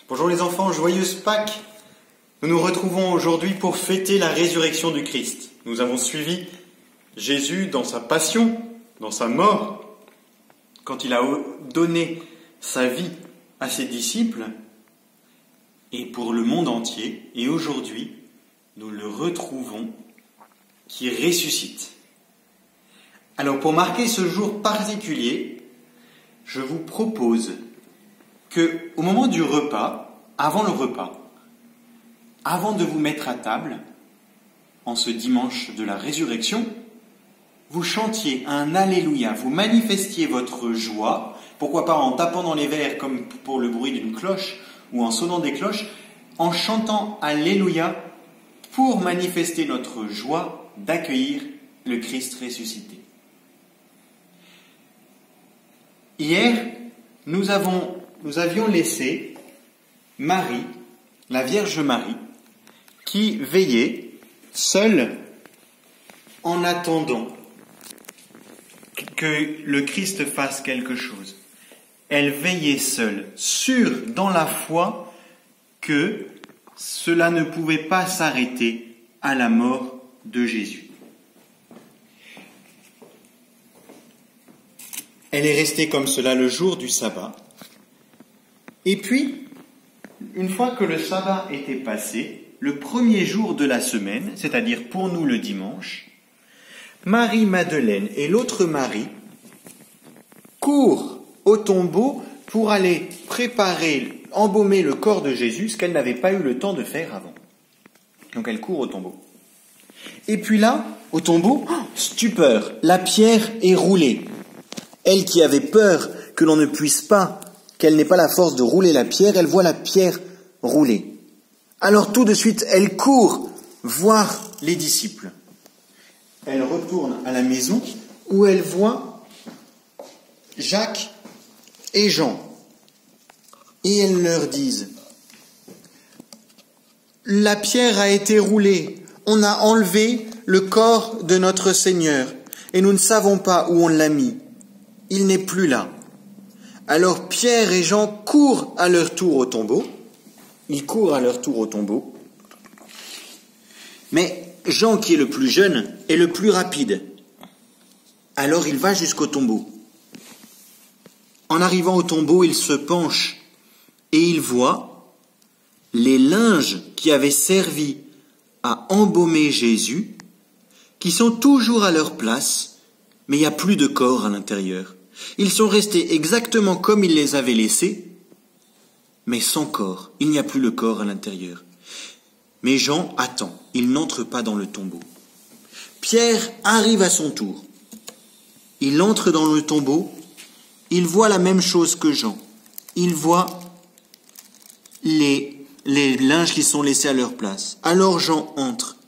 Bonjour les enfants, joyeuse Pâques. Nous nous retrouvons aujourd'hui pour fêter la résurrection du Christ. Nous avons suivi Jésus dans sa passion, dans sa mort, quand il a donné sa vie à ses disciples et pour le monde entier. Et aujourd'hui, nous le retrouvons qui ressuscite. Alors pour marquer ce jour particulier, je vous propose que au moment du repas, avant le repas, avant de vous mettre à table, en ce dimanche de la résurrection, vous chantiez un Alléluia, vous manifestiez votre joie, pourquoi pas en tapant dans les verres comme pour le bruit d'une cloche ou en sonnant des cloches, en chantant Alléluia pour manifester notre joie d'accueillir le Christ ressuscité. Hier, nous avions laissé Marie, la Vierge Marie, qui veillait seule en attendant que le Christ fasse quelque chose. Elle veillait seule, sûre dans la foi que cela ne pouvait pas s'arrêter à la mort de Jésus. Elle est restée comme cela le jour du sabbat. Et puis, une fois que le sabbat était passé, le premier jour de la semaine, c'est-à-dire pour nous le dimanche, Marie-Madeleine et l'autre Marie courent au tombeau pour aller préparer, embaumer le corps de Jésus, ce qu'elle n'avait pas eu le temps de faire avant. Donc elle court au tombeau. Et puis là, au tombeau, stupeur, la pierre est roulée. Elle qui avait peur que l'on ne puisse pas, qu'elle n'ait pas la force de rouler la pierre, elle voit la pierre rouler. Alors tout de suite, elle court voir les disciples. Elle retourne à la maison où elle voit Jacques et Jean. Et elle leur dit, la pierre a été roulée, on a enlevé le corps de notre Seigneur et nous ne savons pas où on l'a mis. Il n'est plus là. Alors Pierre et Jean courent à leur tour au tombeau. Ils courent à leur tour au tombeau. Mais Jean, qui est le plus jeune, est le plus rapide. Alors il va jusqu'au tombeau. En arrivant au tombeau, il se penche et il voit les linges qui avaient servi à embaumer Jésus, qui sont toujours à leur place, mais il n'y a plus de corps à l'intérieur. Ils sont restés exactement comme il les avait laissés, mais sans corps. Il n'y a plus le corps à l'intérieur. Mais Jean attend. Il n'entre pas dans le tombeau. Pierre arrive à son tour. Il entre dans le tombeau. Il voit la même chose que Jean. Il voit les linges qui sont laissés à leur place. Alors Jean entre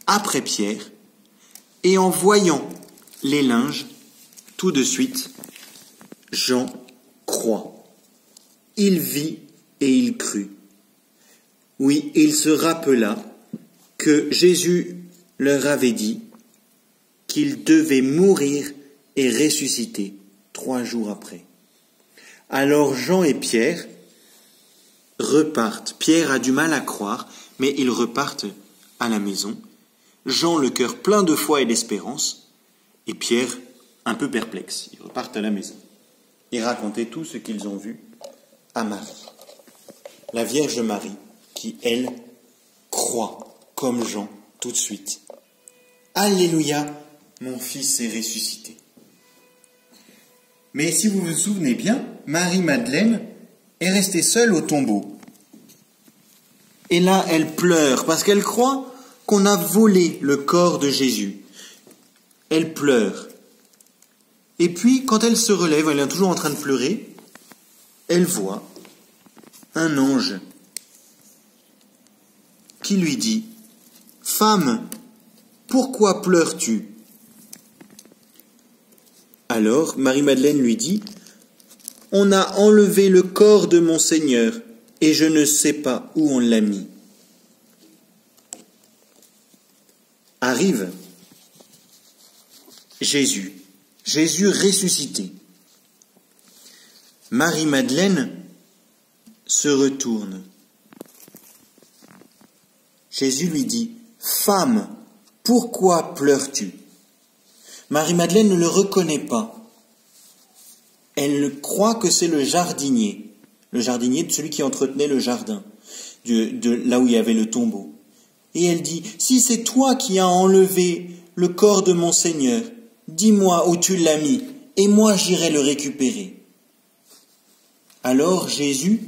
après Pierre et en voyant les linges, tout de suite, Jean croit. Il vit et il crut. Oui, il se rappela que Jésus leur avait dit qu'il devait mourir et ressusciter 3 jours après. Alors Jean et Pierre repartent. Pierre a du mal à croire, mais ils repartent à la maison. Jean, le cœur plein de foi et d'espérance, et Pierre, un peu perplexe. Ils repartent à la maison et racontaient tout ce qu'ils ont vu à Marie, la Vierge Marie, qui, elle, croit, comme Jean, tout de suite. Alléluia, mon fils est ressuscité. Mais si vous vous souvenez bien, Marie-Madeleine est restée seule au tombeau. Et là, elle pleure, parce qu'elle croit qu'on a volé le corps de Jésus. Elle pleure. Et puis, quand elle se relève, elle est toujours en train de pleurer, elle voit un ange qui lui dit « Femme, pourquoi pleures-tu » Alors Marie-Madeleine lui dit « On a enlevé le corps de mon Seigneur et je ne sais pas où on l'a mis. » Arrive Jésus ressuscité. Marie-Madeleine se retourne. Jésus lui dit, « Femme, pourquoi pleures-tu » Marie-Madeleine ne le reconnaît pas. Elle croit que c'est le jardinier de celui qui entretenait le jardin, de là où il y avait le tombeau. Et elle dit, « Si c'est toi qui as enlevé le corps de mon Seigneur, dis-moi où tu l'as mis, et moi j'irai le récupérer. » Alors Jésus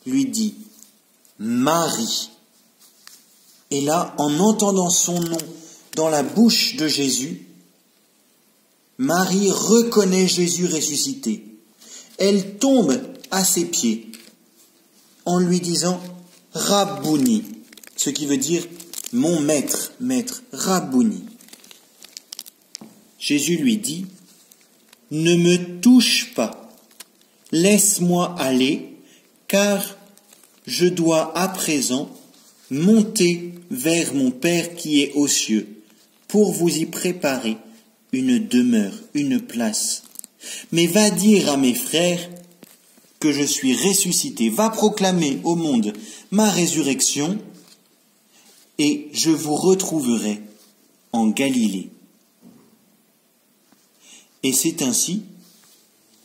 lui dit, « Marie ». Et là, en entendant son nom dans la bouche de Jésus, Marie reconnaît Jésus ressuscité. Elle tombe à ses pieds en lui disant « Rabbouni », ce qui veut dire « mon maître, maître, Rabbouni ». Jésus lui dit « Ne me touche pas, laisse-moi aller, car je dois à présent monter vers mon Père qui est aux cieux, pour vous y préparer une demeure, une place. Mais va dire à mes frères que je suis ressuscité, va proclamer au monde ma résurrection, et je vous retrouverai en Galilée. » Et c'est ainsi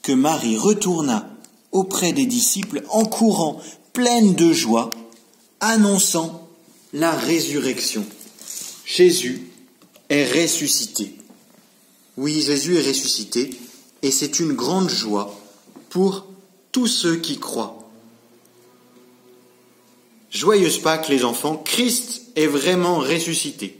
que Marie retourna auprès des disciples en courant, pleine de joie, annonçant la résurrection. Jésus est ressuscité. Oui, Jésus est ressuscité, et c'est une grande joie pour tous ceux qui croient. Joyeuse Pâques, les enfants, Christ est vraiment ressuscité.